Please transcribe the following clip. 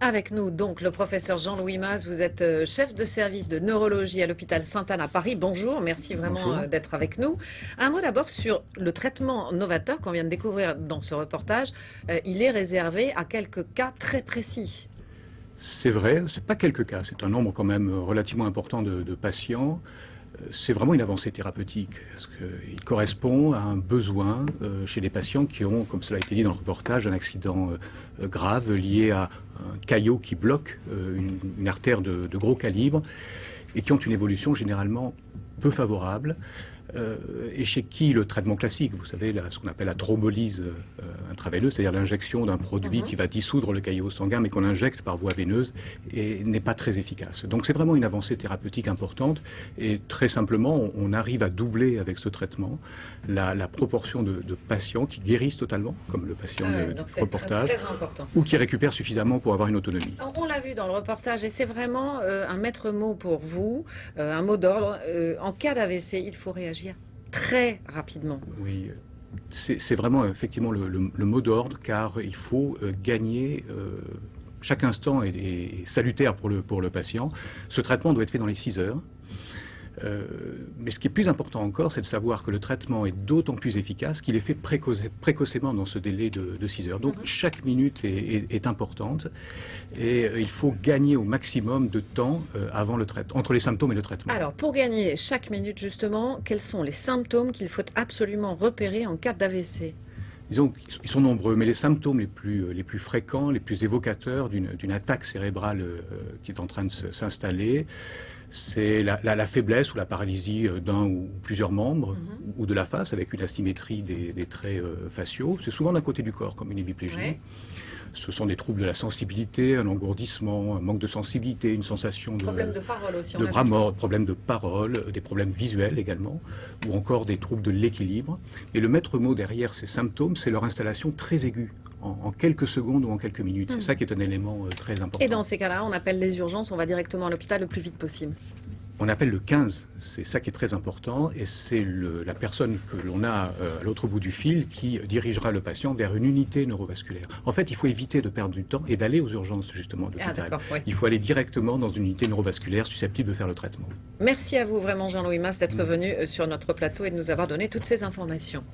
Avec nous, donc, le professeur Jean-Louis Mas. Vous êtes chef de service de neurologie à l'hôpital Sainte-Anne à Paris. Bonjour, merci vraiment Bonjour. d'être avec nous. Un mot d'abord sur le traitement novateur qu'on vient de découvrir dans ce reportage. Il est réservé à quelques cas très précis. C'est vrai, c'est pas quelques cas, c'est un nombre quand même relativement important de patients. C'est vraiment une avancée thérapeutique, parce qu'il correspond à un besoin chez des patients qui ont, comme cela a été dit dans le reportage, un accident grave lié à un caillot qui bloque une artère de gros calibre et qui ont une évolution généralement peu favorable. Et chez qui le traitement classique, vous savez, ce qu'on appelle la thrombolyse intraveineuse, c'est-à-dire l'injection d'un produit qui va dissoudre le caillot sanguin, mais qu'on injecte par voie veineuse, et n'est pas très efficace. Donc c'est vraiment une avancée thérapeutique importante, et très simplement, on arrive à doubler avec ce traitement la proportion de patients qui guérissent totalement, comme le patient de reportage, très important. ou qui récupèrent suffisamment pour avoir une autonomie. On l'a vu dans le reportage, et c'est vraiment un maître mot pour vous, un mot d'ordre. En cas d'AVC, il faut réagir très rapidement. Oui, c'est vraiment effectivement le mot d'ordre, car il faut gagner. Chaque instant est salutaire pour le patient. Ce traitement doit être fait dans les 6 heures. Mais ce qui est plus important encore, c'est de savoir que le traitement est d'autant plus efficace qu'il est fait précocement dans ce délai de 6 heures. Donc chaque minute est importante, et il faut gagner au maximum de temps avant le traitement, entre les symptômes et le traitement. Alors, pour gagner chaque minute, justement, quels sont les symptômes qu'il faut absolument repérer en cas d'AVC ? Disons qu'ils sont nombreux, mais les symptômes les plus fréquents, les plus évocateurs d'une attaque cérébrale qui est en train de s'installer, c'est la faiblesse ou la paralysie d'un ou plusieurs membres, ou de la face, avec une asymétrie des traits faciaux. C'est souvent d'un côté du corps, comme une hémiplégie. Ouais. Ce sont des troubles de la sensibilité, un engourdissement, un manque de sensibilité, une sensation de problème de parole aussi, de bras morts, problèmes de parole, des problèmes visuels également, ou encore des troubles de l'équilibre. Et le maître mot derrière ces symptômes, c'est leur installation très aiguë, en quelques secondes ou en quelques minutes. C'est ça qui est un élément très important. Et dans ces cas-là, on appelle les urgences, on va directement à l'hôpital le plus vite possible. On appelle le 15, c'est ça qui est très important, et c'est la personne que l'on a à l'autre bout du fil qui dirigera le patient vers une unité neurovasculaire. En fait, il faut éviter de perdre du temps et d'aller aux urgences justement de l'hôpital. Oui. Il faut aller directement dans une unité neurovasculaire susceptible de faire le traitement. Merci à vous vraiment Jean-Louis Mas d'être venu sur notre plateau et de nous avoir donné toutes ces informations.